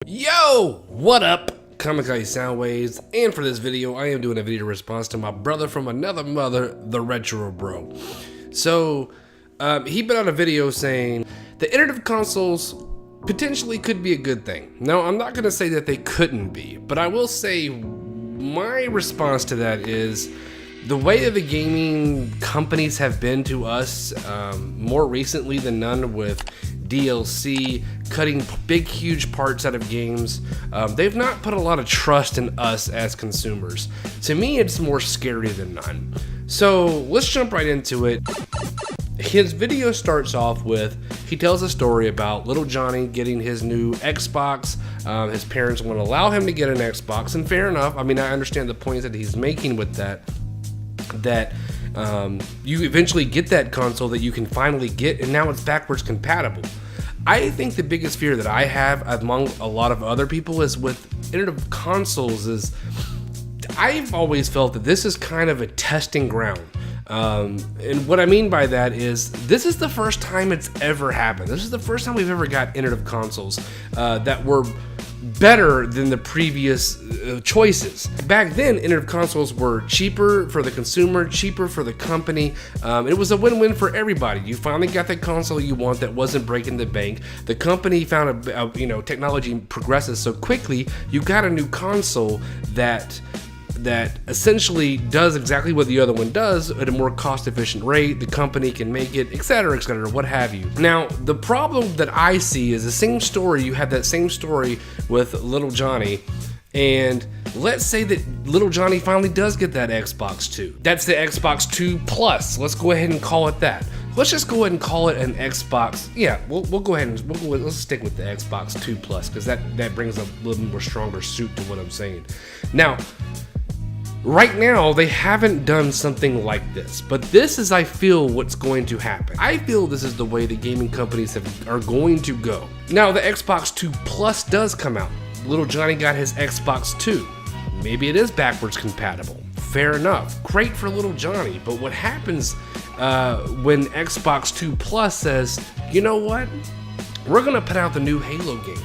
Yo, what up? Kamikaze Soundwaves, and for this video, I am doing a video response to my brother from another mother, the Retro Bro. So, he put out a video saying the iterative consoles potentially could be a good thing. Now, I'm not going to say that they couldn't be, but I will say my response to that is the way that the gaming companies have been to us more recently than none with DLC, cutting big huge parts out of games. They've not put a lot of trust in us as consumers. To me, it's more scary than none. So let's jump right into it. His video starts off with, he tells a story about little Johnny getting his new Xbox. His parents won't allow him to get an Xbox, and fair enough. I mean, I understand the points that he's making with that you eventually get that console that you can finally get, and now it's backwards compatible. I think the biggest fear that I have among a lot of other people is with iterative consoles is I've always felt that this is kind of a testing ground. And what I mean by that is this is the first time it's ever happened. This is the first time we've ever got iterative consoles that were better than the previous choices. Back then, iterative consoles were cheaper for the consumer, cheaper for the company. It was a win-win for everybody. You finally got the console you want that wasn't breaking the bank. The company found technology progresses so quickly. You got a new console that essentially does exactly what the other one does at a more cost-efficient rate. The company can make it, etc., what have you. Now, the problem that I see is the same story. You have that same story with little Johnny, and let's say that little Johnny finally does get that Xbox 2. That's the Xbox 2 Plus. Let's go ahead and call it that. Let's just go ahead and call it an Xbox. Yeah, we'll go ahead and let's stick with the Xbox 2 Plus because that brings a little more stronger suit to what I'm saying. Now, right now, they haven't done something like this, but this is, I feel, what's going to happen. I feel this is the way the gaming companies are going to go. Now, the Xbox 2 Plus does come out. Little Johnny got his Xbox 2. Maybe it is backwards compatible. Fair enough. Great for little Johnny, but what happens when Xbox 2 Plus says, you know what? We're gonna put out the new Halo game.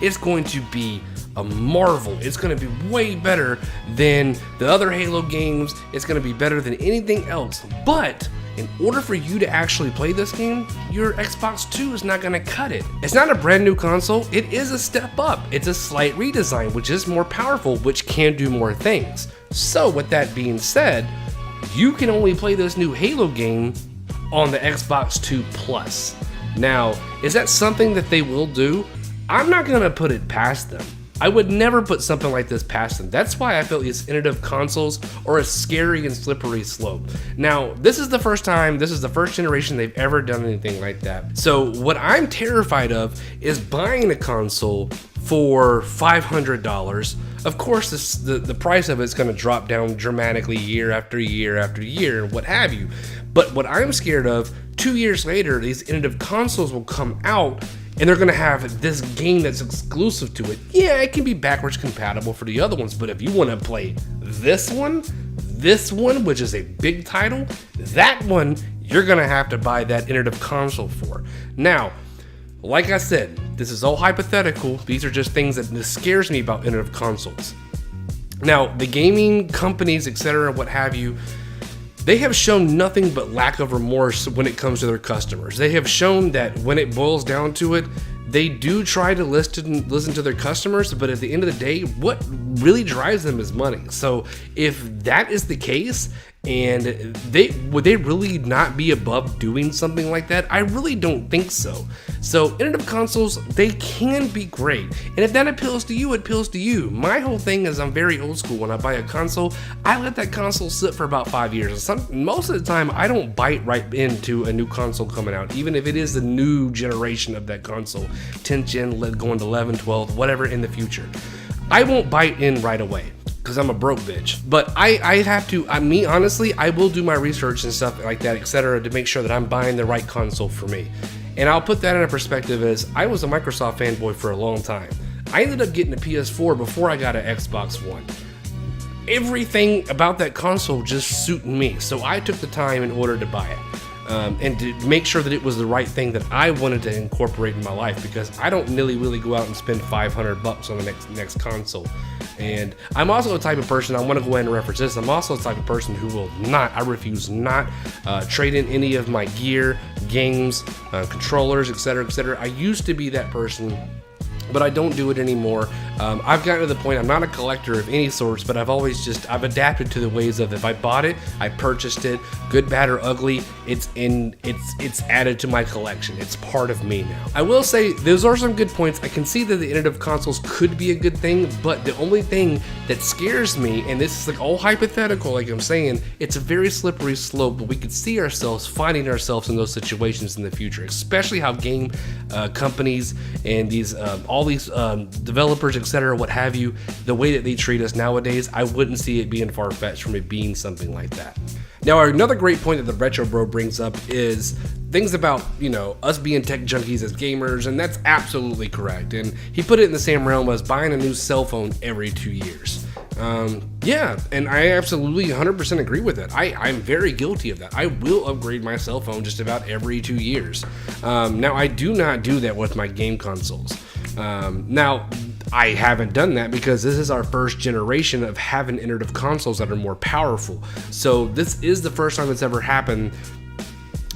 It's going to be a marvel. It's going to be way better than the other Halo games. It's going to be better than anything else. But in order for you to actually play this game, your Xbox 2 is not going to cut it. It's not a brand new console. It is a step up. It's a slight redesign, which is more powerful, which can do more things. So with that being said, you can only play this new Halo game on the Xbox 2 Plus. Now, is that something that they will do? I'm not going to put it past them. I would never put something like this past them. That's why I feel these iterative consoles are a scary and slippery slope. Now, this is the first generation they've ever done anything like that. So what I'm terrified of is buying a console for $500. Of course, the price of it's going to drop down dramatically year after year after year and what have you. But what I'm scared of, 2 years later, these iterative consoles will come out and they're gonna have this game that's exclusive to it. Yeah, it can be backwards compatible for the other ones, but if you wanna play this one, which is a big title, that one, you're gonna have to buy that iterative console for. Now, like I said, this is all hypothetical. These are just things that scares me about iterative consoles. Now, the gaming companies, etc., what have you, they have shown nothing but lack of remorse when it comes to their customers. They have shown that when it boils down to it, they do try to listen to their customers, but at the end of the day, what really drives them is money. So if that is the case, and would they really not be above doing something like that? I really don't think so. So iterative consoles, they can be great. And if that appeals to you, it appeals to you. My whole thing is I'm very old school. When I buy a console, I let that console sit for about 5 years. Most of the time, I don't bite right into a new console coming out, even if it is the new generation of that console, 10th gen, going to 11, 12, whatever in the future. I won't bite in right away, because I'm a broke bitch. But I have to, honestly, I will do my research and stuff like that, etc., to make sure that I'm buying the right console for me. And I'll put that in a perspective as I was a Microsoft fanboy for a long time. I ended up getting a PS4 before I got an Xbox One. Everything about that console just suited me, so I took the time in order to buy it. and to make sure that it was the right thing that I wanted to incorporate in my life, because I don't really go out and spend $500 on the next console. And I'm also the type of person, I want to go ahead and reference this, I'm also the type of person who will not, I refuse not trade in any of my gear, games, controllers, etc. I used to be that person, but I don't do it anymore. I've gotten to the point, I'm not a collector of any sorts, but I've adapted to the ways of, if I bought it, I purchased it, good, bad, or ugly, it's added to my collection. It's part of me now. I will say, those are some good points. I can see that the Internet of Consoles could be a good thing, but the only thing that scares me, and this is like all hypothetical, like I'm saying, it's a very slippery slope, but we could see ourselves finding ourselves in those situations in the future, especially how game companies and these all these developers, etc., what have you, the way that they treat us nowadays, I wouldn't see it being far-fetched from it being something like that. Now, another great point that the Retro Bro brings up is things about, us being tech junkies as gamers, and that's absolutely correct. And he put it in the same realm as buying a new cell phone every 2 years. Yeah, and I absolutely 100% agree with it. I'm very guilty of that. I will upgrade my cell phone just about every 2 years. Now, I do not do that with my game consoles. Now, I haven't done that because this is our first generation of having iterative consoles that are more powerful. So this is the first time it's ever happened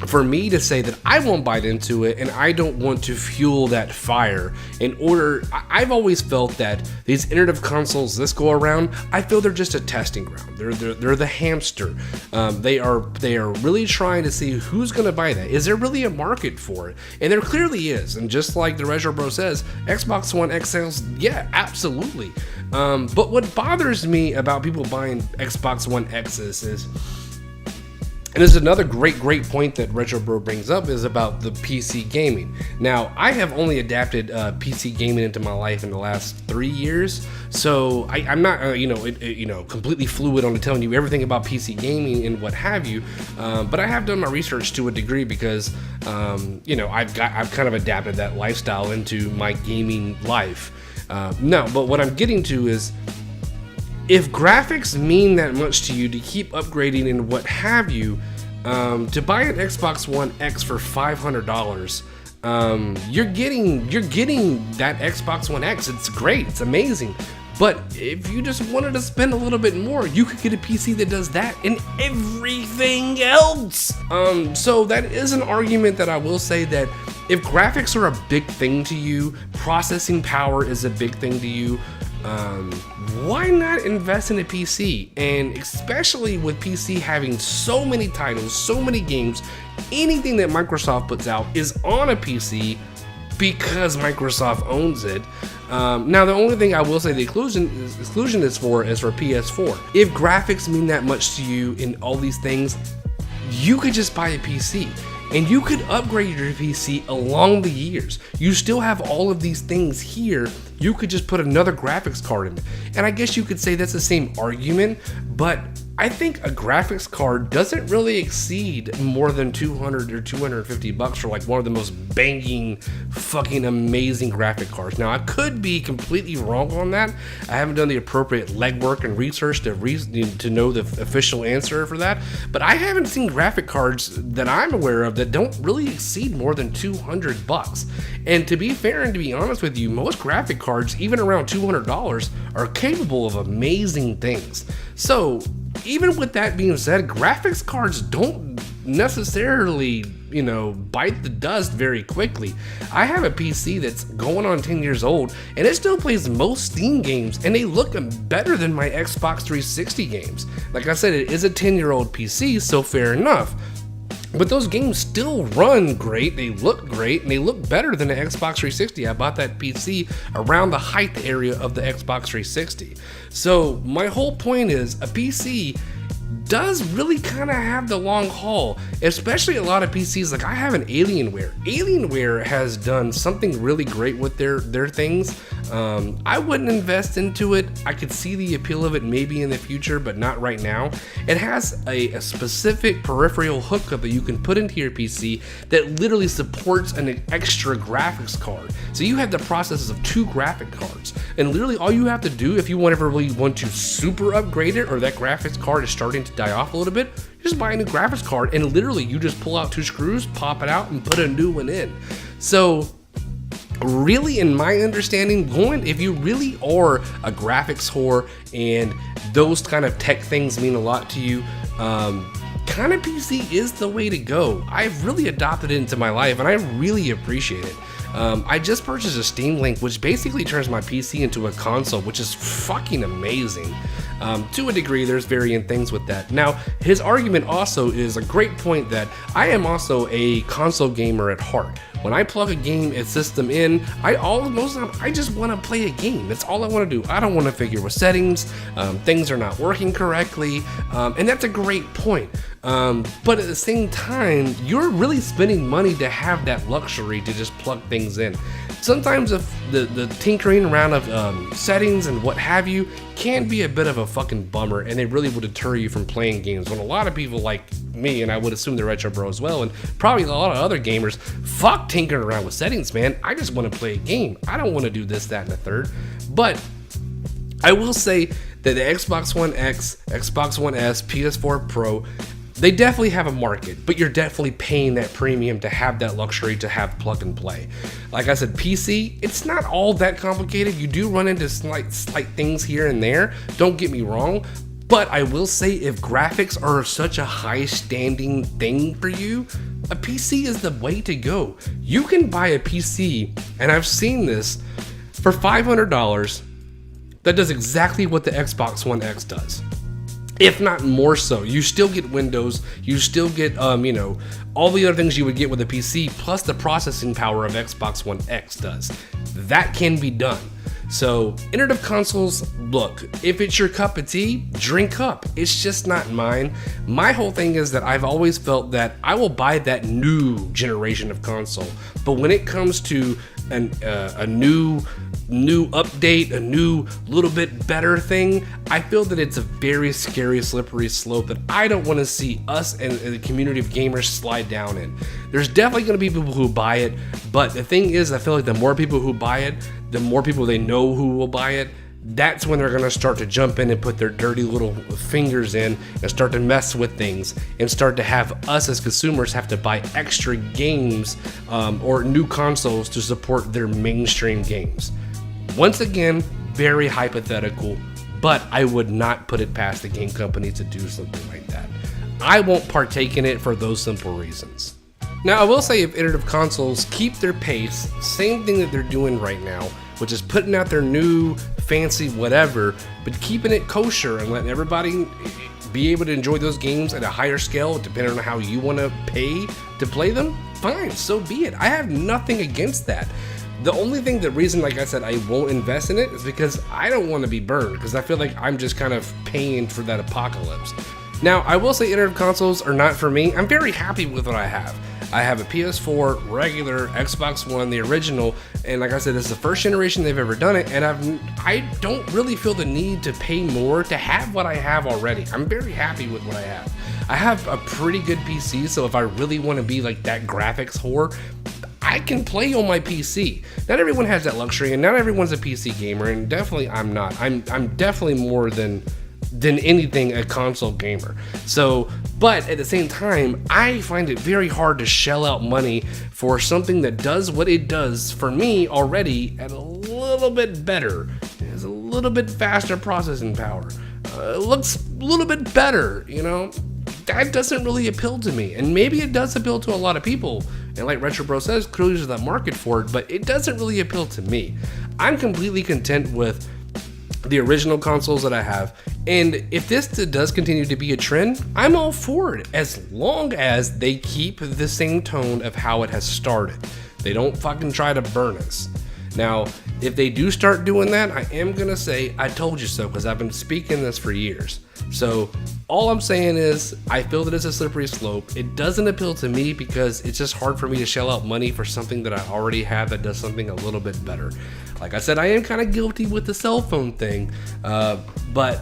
for me to say that I won't bite into it, and I don't want to fuel that fire. I've always felt that these iterative consoles this go around, I feel they're just a testing ground. They're the hamster. They are really trying to see who's going to buy that. Is there really a market for it? And there clearly is. And just like the Retro Bro says, Xbox One X sales, yeah, absolutely. But what bothers me about people buying Xbox One X's is, and this is another great point that Retro Bro brings up, is about the PC gaming. Now, I have only adapted PC gaming into my life in the last 3 years, so I'm not, completely fluid on telling you everything about PC gaming and what have you. But I have done my research to a degree because, I've kind of adapted that lifestyle into my gaming life. But what I'm getting to is, if graphics mean that much to you to keep upgrading and what have you, to buy an Xbox One X for $500, you're getting that Xbox One X. It's great, it's amazing. But if you just wanted to spend a little bit more, you could get a PC that does that and everything else. So that is an argument that I will say, that if graphics are a big thing to you, processing power is a big thing to you, why not invest in a PC? And especially with PC having so many titles, so many games, anything that Microsoft puts out is on a PC because Microsoft owns it. Now, the only thing I will say the exclusion is for PS4. If graphics mean that much to you in all these things, you could just buy a PC. And you could upgrade your PC along the years. You still have all of these things here. You could just put another graphics card in. And I guess you could say that's the same argument, but I think a graphics card doesn't really exceed more than $200 or $250 for like one of the most banging, fucking amazing graphic cards. Now, I could be completely wrong on that. I haven't done the appropriate legwork and research to know the official answer for that. But I haven't seen graphic cards that I'm aware of that don't really exceed more than $200. And to be fair and to be honest with you, most graphic cards, even around $200, are capable of amazing things. So, even with that being said, graphics cards don't necessarily, bite the dust very quickly. I have a PC that's going on 10 years old, and it still plays most Steam games, and they look better than my Xbox 360 games. Like I said, it is a 10-year-old PC, so fair enough. But those games still run great, they look great, and they look better than the Xbox 360. I bought that PC around the height area of the Xbox 360. So my whole point is, a PC does really kind of have the long haul, especially a lot of PCs. Like, I have an Alienware. Alienware has done something really great with their things. I wouldn't invest into it. I could see the appeal of it maybe in the future, but not right now. It has a specific peripheral hookup that you can put into your PC that literally supports an extra graphics card. So you have the processes of 2 graphic cards, and literally all you have to do if you really want to super upgrade it, or that graphics card is starting to die off a little bit, you just buy a new graphics card and literally you just pull out 2 screws, pop it out, and put a new one in. So really, in my understanding, if you really are a graphics whore and those kind of tech things mean a lot to you, kind of PC is the way to go. I've really adopted it into my life and I really appreciate it. I just purchased a Steam Link, which basically turns my PC into a console, which is fucking amazing. To a degree, there's varying things with that. Now, his argument also is a great point that I am also a console gamer at heart. When I plug a game and system in, most of the time, I just want to play a game. That's all I want to do. I don't want to figure with settings, things are not working correctly, and that's a great point. But at the same time, you're really spending money to have that luxury to just plug things in. Sometimes the tinkering around of settings and what have you can be a bit of a fucking bummer, and it really will deter you from playing games. When a lot of people like me, and I would assume the Retro Bro as well, and probably a lot of other gamers, fuck tinkering around with settings, man. I just want to play a game. I don't want to do this, that, and the third. But I will say that the Xbox One X, Xbox One S, PS4 Pro, they definitely have a market, but you're definitely paying that premium to have that luxury to have plug and play. Like I said, PC, it's not all that complicated. You do run into slight things here and there, don't get me wrong, but I will say if graphics are such a high standing thing for you, a PC is the way to go. You can buy a PC, and I've seen this, for $500 that does exactly what the Xbox One X does. If not more so. You still get Windows, you still get all the other things you would get with a PC, plus the processing power of Xbox One X does. That can be done. So iterative consoles, look, if it's your cup of tea, drink up. It's just not mine. My whole thing is that I've always felt that I will buy that new generation of console, but when it comes to a new update, a new little bit better thing, I feel that it's a very scary, slippery slope that I don't want to see us and the community of gamers slide down in. There's definitely going to be people who buy it, but the thing is, I feel like the more people who buy it, the more people they know who will buy it, that's when they're going to start to jump in and put their dirty little fingers in and start to mess with things and start to have us as consumers have to buy extra games or new consoles to support their mainstream games. Once again, very hypothetical, but I would not put it past the game company to do something like that. I won't partake in it for those simple reasons. Now, I will say if iterative consoles keep their pace, same thing that they're doing right now, which is putting out their new fancy whatever, but keeping it kosher and letting everybody be able to enjoy those games at a higher scale, depending on how you want to pay to play them, fine, so be it. I have nothing against that. The only thing, the reason, like I said, I won't invest in it is because I don't want to be burned, because I feel like I'm just kind of paying for that apocalypse. Now, I will say iterative consoles are not for me. I'm very happy with what I have. I have a PS4, regular, Xbox One, the original, and like I said, this is the first generation they've ever done it, and I don't really feel the need to pay more to have what I have already. I'm very happy with what I have. I have a pretty good PC, so if I really want to be like that graphics whore, I can play on my PC. Not everyone has that luxury, and not everyone's a PC gamer, and definitely I'm not. I'm definitely more than anything a console gamer. So, but at the same time, I find it very hard to shell out money for something that does what it does for me already at a little bit better. It has a little bit faster processing power. It looks a little bit better, That doesn't really appeal to me, and maybe it does appeal to a lot of people, and like Retro Bro says, clearly there's that market for it, but it doesn't really appeal to me. I'm completely content with the original consoles that I have, and if this does continue to be a trend, I'm all for it, as long as they keep the same tone of how it has started. They don't fucking try to burn us. Now, if they do start doing that, I am gonna say, I told you so, because I've been speaking this for years. So all I'm saying is, I feel that it's a slippery slope. It doesn't appeal to me because it's just hard for me to shell out money for something that I already have that does something a little bit better. Like I said, I am kind of guilty with the cell phone thing, but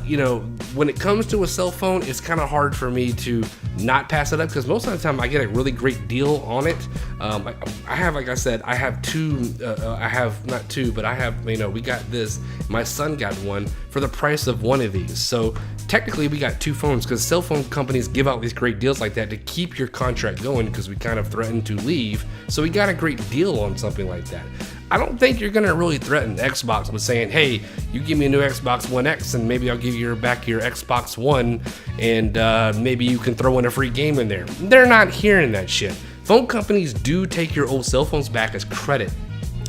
when it comes to a cell phone, it's kind of hard for me to not pass it up, because most of the time I get a really great deal on it. I have, like I said, I have two, I have not two, but I have, we got this, my son got one for the price of one of these. So technically we got 2 phones, because cell phone companies give out these great deals like that to keep your contract going, because we kind of threatened to leave. So we got a great deal on something like that. I don't think you're gonna really threaten Xbox with saying, hey, you give me a new Xbox One X and maybe I'll give you back your Xbox One, and maybe you can throw in a free game in there. They're not hearing that shit. Phone companies do take your old cell phones back as credit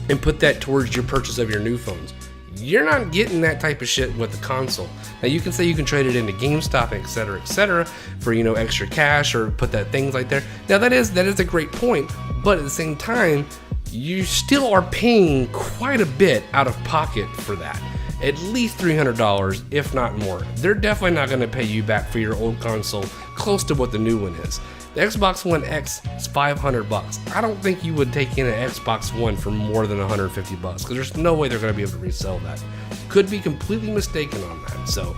and put that towards your purchase of your new phones. You're not getting that type of shit with the console. Now you can say you can trade it into GameStop, etc., for, you know, extra cash, or put that things like there. Now that is a great point, but at the same time, you still are paying quite a bit out of pocket for that. At least $300, if not more. They're definitely not going to pay you back for your old console close to what the new one is. The Xbox One X is $500. I don't think you would take in an Xbox One for more than $150, because there's no way they're going to be able to resell that. Could be completely mistaken on that. So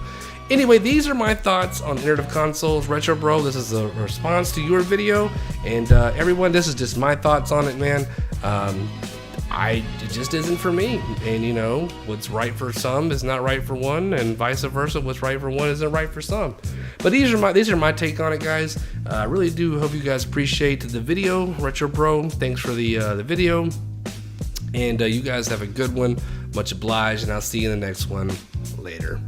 anyway, these are my thoughts on iterative consoles. Retro Bro, this is a response to your video, and everyone, this is just my thoughts on it, man. It just isn't for me, and you know, what's right for some is not right for one, and vice versa. What's right for one isn't right for some. But these are my take on it, guys. I really do hope you guys appreciate the video. Retro Bro, thanks for the video, and you guys have a good one. Much obliged, and I'll see you in the next one. Later.